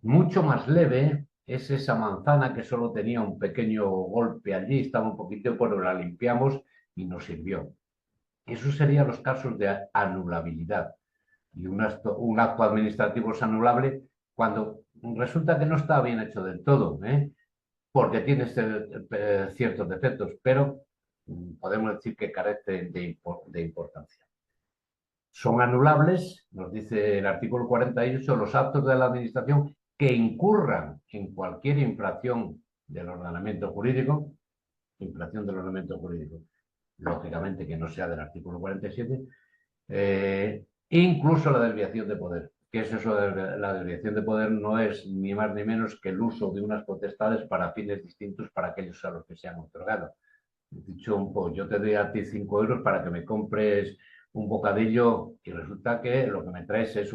Mucho más leve es esa manzana que solo tenía un pequeño golpe allí, estaba un poquito, pero la limpiamos y nos sirvió. Esos serían los casos de anulabilidad. Y un acto administrativo es anulable cuando resulta que no está bien hecho del todo, porque tiene ciertos defectos, pero podemos decir que carece de importancia. Son anulables, nos dice el artículo 48, los actos de la Administración que incurran en cualquier infracción del ordenamiento jurídico, lógicamente que no sea del artículo 47, incluso la desviación de poder. ¿Qué es eso de la desviación de poder? No es ni más ni menos que el uso de unas potestades para fines distintos para aquellos a los que se han otorgado. Dicho un poco, yo te doy a ti 5 euros para que me compres un bocadillo y resulta que lo que me traes es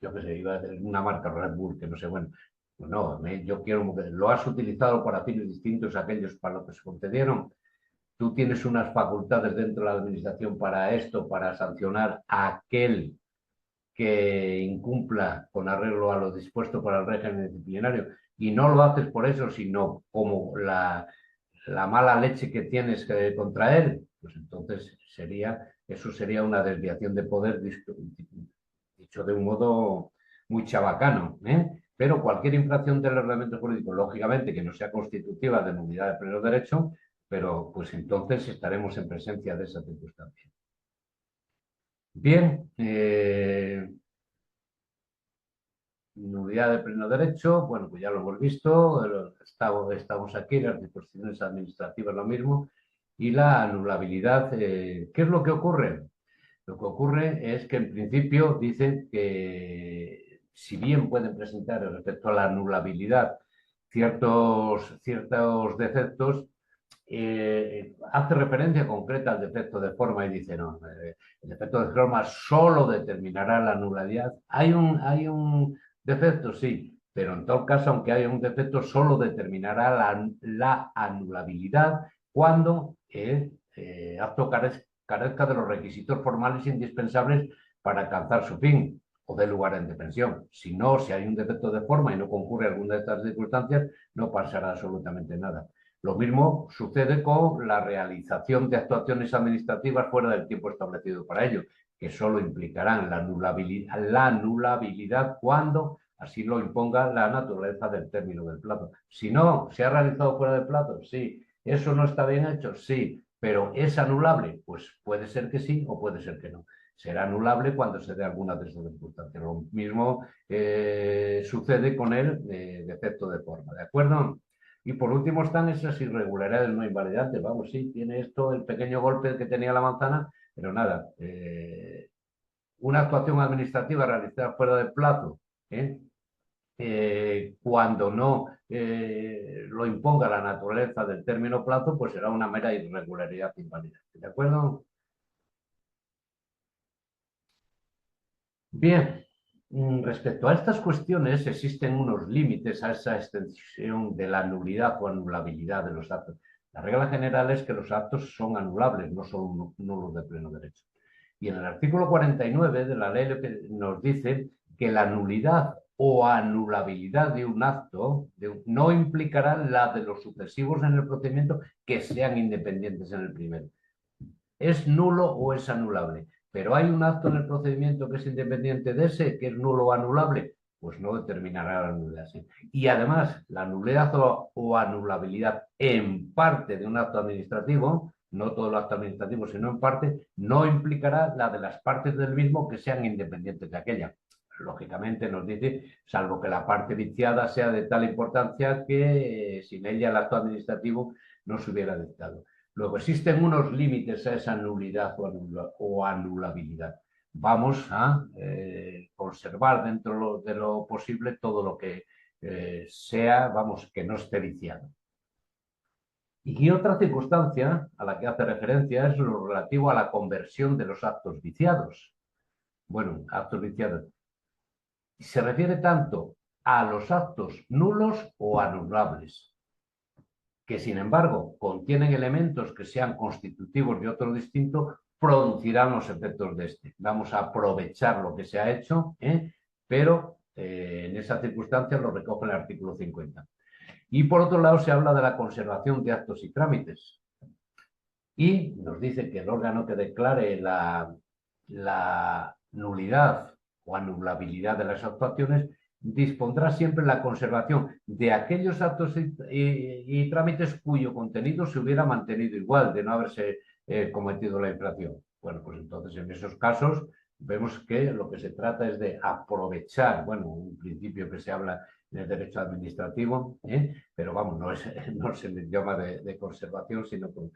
yo qué sé, iba a decir una marca Red Bull, que no sé, bueno, pues no, yo quiero, lo has utilizado para fines distintos a aquellos para los que se concedieron. Tú tienes unas facultades dentro de la administración para esto, para sancionar a aquel que incumpla con arreglo a lo dispuesto para el régimen disciplinario. Y no lo haces por eso, sino como la mala leche que tienes contra él, pues entonces eso sería una desviación de poder, dicho de un modo muy chabacano, Pero cualquier infracción del ordenamiento jurídico, lógicamente que no sea constitutiva de nulidad de pleno derecho, pero pues entonces estaremos en presencia de esa circunstancia. Bien, nulidad de pleno derecho, bueno, pues ya lo hemos visto, estamos aquí, las disposiciones administrativas lo mismo, y la anulabilidad, ¿qué es lo que ocurre? Lo que ocurre es que en principio dicen que si bien pueden presentar respecto a la anulabilidad ciertos defectos, hace referencia concreta al defecto de forma y dice, no, el defecto de forma solo determinará la nulidad. Hay un defecto, sí, pero en todo caso, aunque haya un defecto, solo determinará la anulabilidad cuando el acto carezca de los requisitos formales indispensables para alcanzar su fin o dé lugar a indefensión. Si no, si hay un defecto de forma y no concurre alguna de estas circunstancias, no pasará absolutamente nada. Lo mismo sucede con la realización de actuaciones administrativas fuera del tiempo establecido para ello, que solo implicarán la anulabilidad cuando así lo imponga la naturaleza del término del plazo. Si no, se ha realizado fuera del plazo, sí. ¿Eso no está bien hecho? Sí. ¿Pero es anulable? Pues puede ser que sí o puede ser que no. Será anulable cuando se dé alguna de esas circunstancias. Lo mismo sucede con el defecto de forma, ¿de acuerdo? Y por último están esas irregularidades no invalidantes. Vamos, sí, tiene esto el pequeño golpe que tenía la manzana, pero nada. Una actuación administrativa realizada fuera de plazo, cuando no lo imponga la naturaleza del término plazo, pues será una mera irregularidad invalidante. ¿De acuerdo? Bien, respecto a estas cuestiones, existen unos límites a esa extensión de la nulidad o anulabilidad de los actos. La regla general es que los actos son anulables, no son nulos de pleno derecho. Y en el artículo 49 de la ley nos dice que la nulidad o anulabilidad de un acto no implicará la de los sucesivos en el procedimiento que sean independientes en el primero. ¿Es nulo o es anulable? Pero hay un acto en el procedimiento que es independiente de ese, que es nulo o anulable, pues no determinará la nulidad. ¿Sí? Y además, la nulidad o anulabilidad en parte de un acto administrativo, no todo el acto administrativo, sino en parte, no implicará la de las partes del mismo que sean independientes de aquella. Lógicamente nos dice, salvo que la parte viciada sea de tal importancia que sin ella el acto administrativo no se hubiera dictado. Luego, existen unos límites a esa nulidad o anulabilidad. Vamos a conservar dentro de lo posible todo lo que sea, vamos, que no esté viciado. Y otra circunstancia a la que hace referencia es lo relativo a la conversión de los actos viciados. Bueno, actos viciados. Se refiere tanto a los actos nulos o anulables, que sin embargo contienen elementos que sean constitutivos de otro distinto, producirán los efectos de este. Vamos a aprovechar lo que se ha hecho, pero en esa circunstancia lo recoge el artículo 50. Y por otro lado se habla de la conservación de actos y trámites. Y nos dice que el órgano que declare la nulidad o anulabilidad de las actuaciones dispondrá siempre la conservación de aquellos actos y trámites cuyo contenido se hubiera mantenido igual, de no haberse cometido la infracción. Bueno, pues entonces en esos casos vemos que lo que se trata es de aprovechar, bueno, un principio que se habla en el derecho administrativo, pero vamos, no es el idioma de conservación, sino o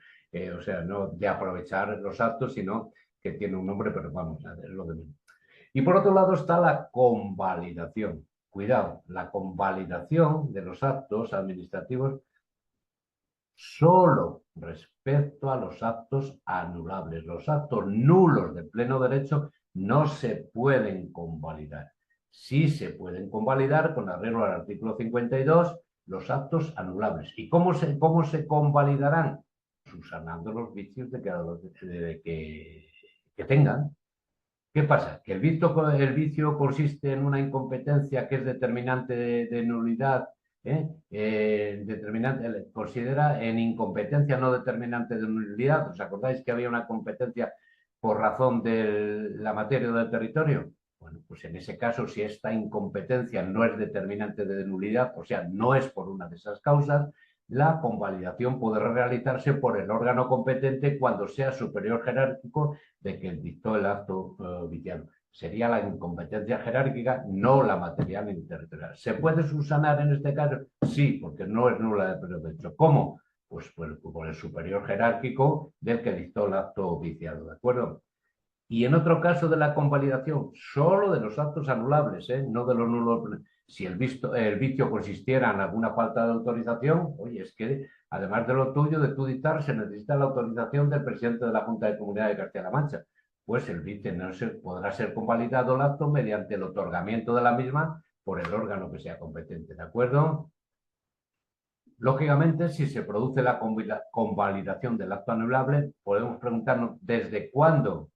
sea, no de aprovechar los actos, sino que tiene un nombre, pero vamos, es lo de menos. Y por otro lado está la convalidación. Cuidado, la convalidación de los actos administrativos solo respecto a los actos anulables. Los actos nulos de pleno derecho no se pueden convalidar. Sí se pueden convalidar con arreglo al artículo 52 los actos anulables. ¿Y cómo se convalidarán? Subsanando los vicios que tengan. ¿Qué pasa? Que el vicio consiste en una incompetencia que es determinante de nulidad, considera en incompetencia no determinante de nulidad. ¿Os acordáis que había una competencia por razón de la materia del territorio? Bueno, pues en ese caso, si esta incompetencia no es determinante de nulidad, o sea, no es por una de esas causas, la convalidación podrá realizarse por el órgano competente cuando sea superior jerárquico de que dictó el acto viciado. Sería la incompetencia jerárquica, no la material ni territorial. ¿Se puede subsanar en este caso? Sí, porque no es nula de pleno derecho. ¿Cómo? Pues por el superior jerárquico del que dictó el acto viciado, ¿de acuerdo? Y en otro caso de la convalidación, solo de los actos anulables, no de los nulos. Si el vicio consistiera en alguna falta de autorización, oye, es que además de lo tuyo, de tu dictar, se necesita la autorización del presidente de la Junta de Comunidad de Castilla-La Mancha. Pues el vicio podrá ser convalidado el acto mediante el otorgamiento de la misma por el órgano que sea competente, ¿de acuerdo? Lógicamente, si se produce la convalidación del acto anulable, podemos preguntarnos desde cuándo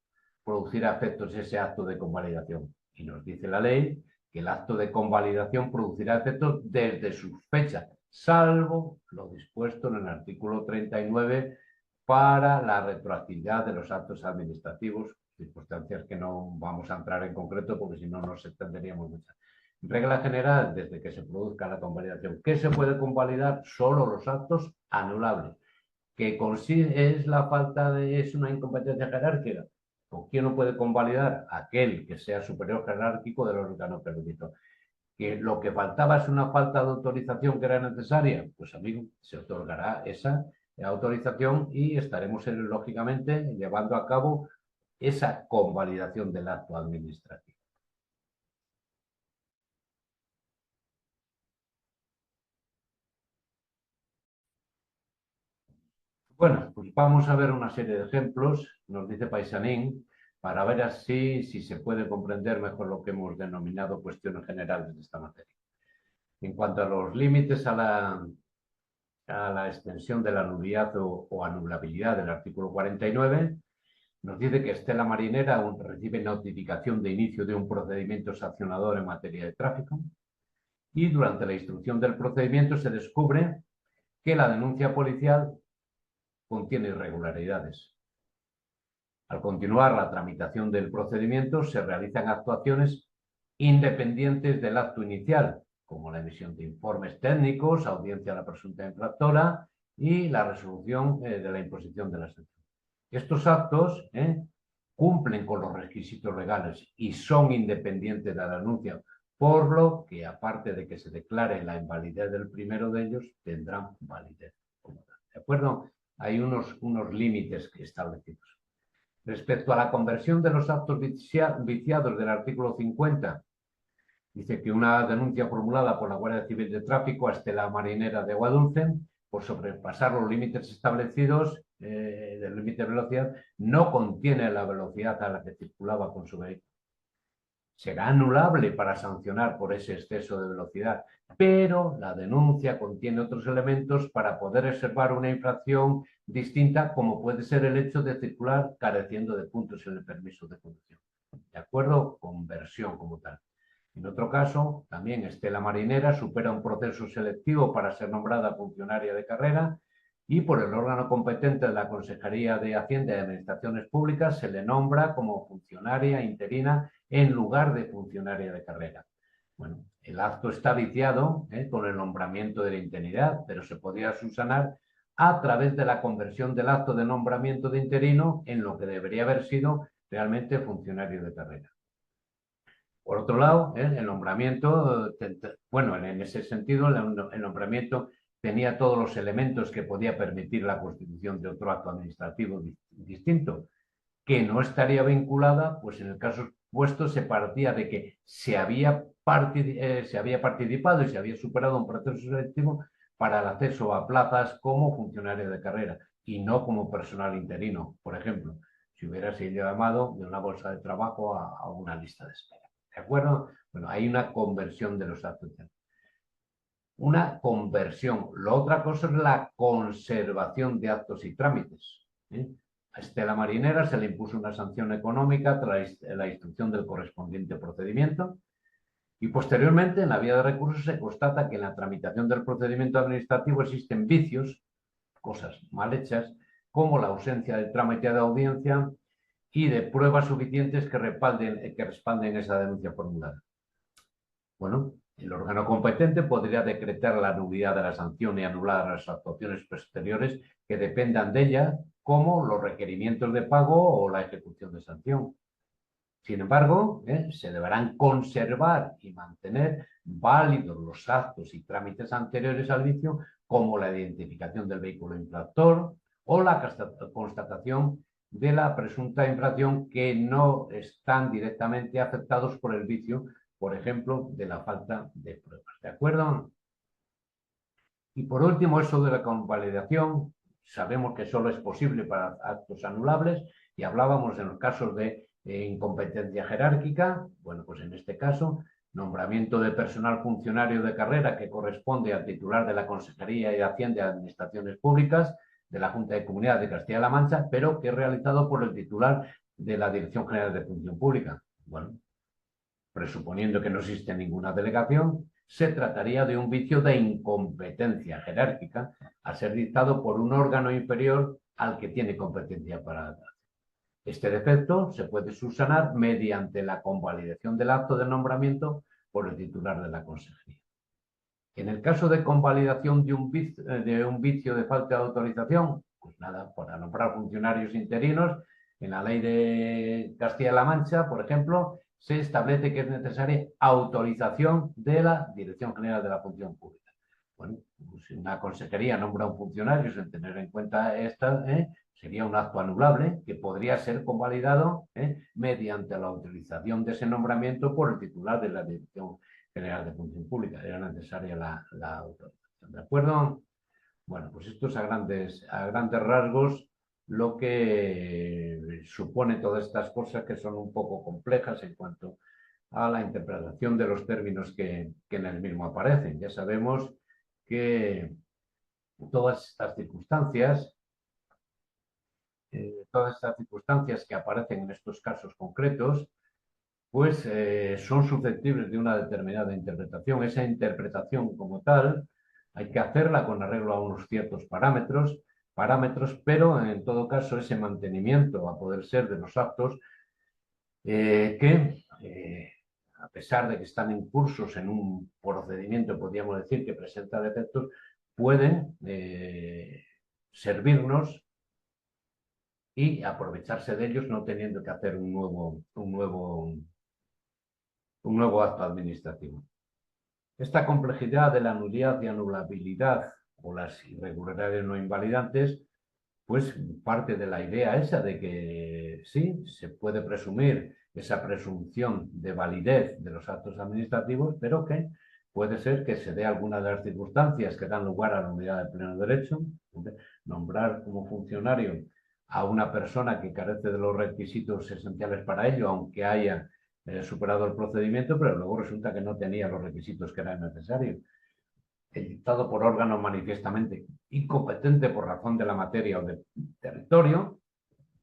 producirá efectos ese acto de convalidación. Y nos dice la ley que el acto de convalidación producirá efectos desde su fecha, salvo lo dispuesto en el artículo 39 para la retroactividad de los actos administrativos, circunstancias que no vamos a entrar en concreto porque si no nos extenderíamos mucho. Regla general, desde que se produzca la convalidación. ¿Qué se puede convalidar? Solo los actos anulables. ¿Que es la falta es una incompetencia jerárquica? ¿Con quién no puede convalidar? Aquel que sea superior jerárquico del órgano permitido. ¿Que lo que faltaba es una falta de autorización que era necesaria? Pues amigo, se otorgará esa autorización y estaremos lógicamente llevando a cabo esa convalidación del acto administrativo. Bueno, pues vamos a ver una serie de ejemplos, nos dice Paisanín, para ver así si se puede comprender mejor lo que hemos denominado cuestiones generales de esta materia. En cuanto a los límites a la extensión de la nulidad o anulabilidad del artículo 49, nos dice que Estela Marinera recibe notificación de inicio de un procedimiento sancionador en materia de tráfico y durante la instrucción del procedimiento se descubre que la denuncia policial contiene irregularidades. Al continuar la tramitación del procedimiento, se realizan actuaciones independientes del acto inicial, como la emisión de informes técnicos, audiencia a la presunta infractora y la resolución de la imposición de la sanción. Estos actos cumplen con los requisitos legales y son independientes de la denuncia, por lo que, aparte de que se declare la invalidez del primero de ellos, tendrán validez. ¿De acuerdo? Hay unos límites establecidos. Respecto a la conversión de los actos viciados del artículo 50, dice que una denuncia formulada por la Guardia Civil de Tráfico a Estela Marinera de Aguadulce por sobrepasar los límites establecidos del límite de velocidad no contiene la velocidad a la que circulaba con su vehículo. Será anulable para sancionar por ese exceso de velocidad, pero la denuncia contiene otros elementos para poder observar una infracción distinta, como puede ser el hecho de circular careciendo de puntos en el permiso de conducción. ¿De acuerdo? Conversión como tal. En otro caso, también Estela Marinera supera un proceso selectivo para ser nombrada funcionaria de carrera y por el órgano competente de la Consejería de Hacienda y Administraciones Públicas se le nombra como funcionaria interina en lugar de funcionaria de carrera. Bueno, el acto está viciado con el nombramiento de la interinidad, pero se podría subsanar a través de la conversión del acto de nombramiento de interino en lo que debería haber sido realmente funcionario de carrera. Por otro lado, el nombramiento, bueno, en ese sentido, el nombramiento tenía todos los elementos que podía permitir la constitución de otro acto administrativo distinto, que no estaría vinculada, pues en el caso expuesto se partía de que se había participado y se había superado un proceso selectivo para el acceso a plazas como funcionario de carrera y no como personal interino, por ejemplo, si hubiera sido llamado de una bolsa de trabajo a una lista de espera. ¿De acuerdo? Bueno, hay una conversión de los actos. Una conversión. La otra cosa es la conservación de actos y trámites. A Estela Marinera se le impuso una sanción económica tras la instrucción del correspondiente procedimiento y posteriormente en la vía de recursos se constata que en la tramitación del procedimiento administrativo existen vicios, cosas mal hechas, como la ausencia del trámite de audiencia y de pruebas suficientes que respalden esa denuncia formulada. Bueno, el órgano competente podría decretar la nulidad de la sanción y anular las actuaciones posteriores que dependan de ella, como los requerimientos de pago o la ejecución de sanción. Sin embargo, se deberán conservar y mantener válidos los actos y trámites anteriores al vicio, como la identificación del vehículo infractor o la constatación de la presunta infracción que no están directamente afectados por el vicio, por ejemplo, de la falta de pruebas. ¿De acuerdo? Y por último, eso de la convalidación, sabemos que solo es posible para actos anulables y hablábamos en los casos de incompetencia jerárquica. Bueno, pues en este caso, nombramiento de personal funcionario de carrera que corresponde al titular de la Consejería de Hacienda y Administraciones Públicas de la Junta de Comunidad de Castilla-La Mancha, pero que es realizado por el titular de la Dirección General de Función Pública. Bueno, presuponiendo que no existe ninguna delegación, se trataría de un vicio de incompetencia jerárquica a ser dictado por un órgano inferior al que tiene competencia para tratar. Este defecto se puede subsanar mediante la convalidación del acto de nombramiento por el titular de la consejería. En el caso de convalidación de un vicio de falta de autorización, pues nada, para nombrar funcionarios interinos, en la ley de Castilla-La Mancha, por ejemplo, se establece que es necesaria autorización de la Dirección General de la Función Pública. Bueno, pues si una consejería nombra a un funcionario sin tener en cuenta esta, sería un acto anulable que podría ser convalidado mediante la autorización de ese nombramiento por el titular de la Dirección General de Función Pública. Era necesaria la autorización. ¿De acuerdo? Bueno, pues esto es a grandes rasgos lo que supone todas estas cosas que son un poco complejas en cuanto a la interpretación de los términos que en el mismo aparecen. Ya sabemos que todas estas circunstancias que aparecen en estos casos concretos, pues son susceptibles de una determinada interpretación. Esa interpretación como tal hay que hacerla con arreglo a unos ciertos parámetros, pero en todo caso ese mantenimiento a poder ser de los actos que, a pesar de que están incursos en un procedimiento, podríamos decir, que presenta defectos, pueden servirnos y aprovecharse de ellos no teniendo que hacer un nuevo acto administrativo. Esta complejidad de la nulidad y anulabilidad o las irregularidades no invalidantes, pues parte de la idea esa de que sí, se puede presumir esa presunción de validez de los actos administrativos, pero que puede ser que se dé alguna de las circunstancias que dan lugar a la nulidad de pleno derecho, nombrar como funcionario a una persona que carece de los requisitos esenciales para ello, aunque haya superado el procedimiento, pero luego resulta que no tenía los requisitos que eran necesarios. dictado por órgano manifiestamente incompetente por razón de la materia o del territorio,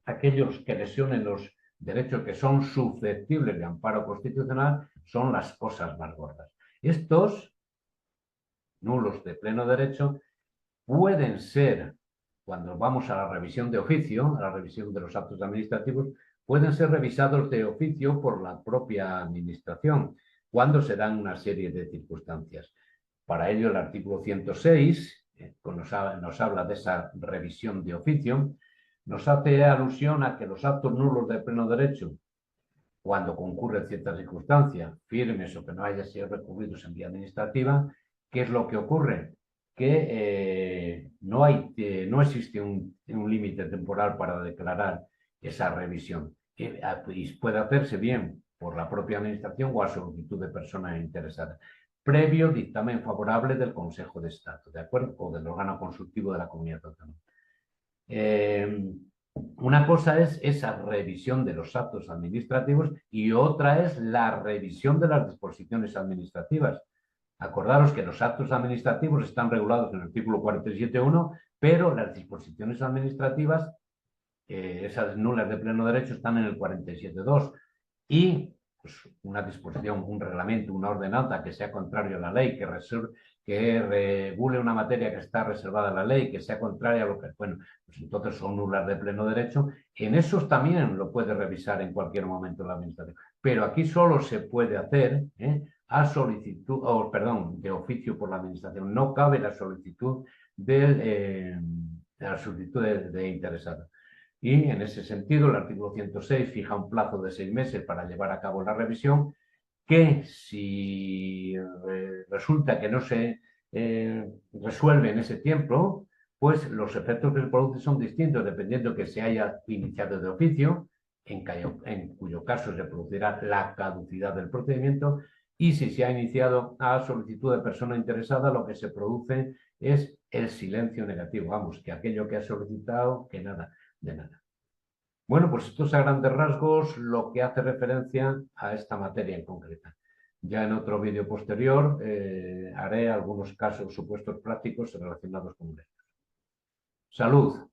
aquellos que lesionen los derechos que son susceptibles de amparo constitucional son las cosas más gordas. Estos nulos de pleno derecho pueden ser, cuando vamos a la revisión de oficio, a la revisión de los actos administrativos, pueden ser revisados de oficio por la propia administración, cuando se dan una serie de circunstancias. Para ello, el artículo 106 nos habla de esa revisión de oficio, nos hace alusión a que los actos nulos de pleno derecho, cuando concurren ciertas circunstancias firmes o que no haya sido recurridos en vía administrativa, ¿qué es lo que ocurre? Que no existe un límite temporal para declarar esa revisión. Y puede hacerse bien por la propia administración o a solicitud de personas interesadas, previo dictamen favorable del Consejo de Estado, ¿de acuerdo? O del órgano consultivo de la comunidad autónoma. Una cosa es esa revisión de los actos administrativos y otra es la revisión de las disposiciones administrativas. Acordaros que los actos administrativos están regulados en el artículo 47.1, pero las disposiciones administrativas, esas nulas de pleno derecho, están en el 47.2. Y pues, una disposición, un reglamento, una ordenanza que sea contrario a la ley, que regule una materia que está reservada a la ley, que sea contraria a lo que... Bueno, pues entonces son nulas de pleno derecho. En esos también lo puede revisar en cualquier momento la administración. Pero aquí solo se puede hacer a solicitud, de oficio por la administración. No cabe la solicitud de interesado. Y en ese sentido, el artículo 106 fija un plazo de 6 meses para llevar a cabo la revisión, que si resulta que no se resuelve en ese tiempo, pues los efectos que se producen son distintos, dependiendo que se haya iniciado de oficio, en cuyo caso se producirá la caducidad del procedimiento, y si se ha iniciado a solicitud de persona interesada, lo que se produce es el silencio negativo, vamos, que aquello que ha solicitado, que nada, de nada. Bueno, pues esto es a grandes rasgos lo que hace referencia a esta materia en concreta. Ya en otro vídeo posterior haré algunos casos supuestos prácticos relacionados con esto. Salud.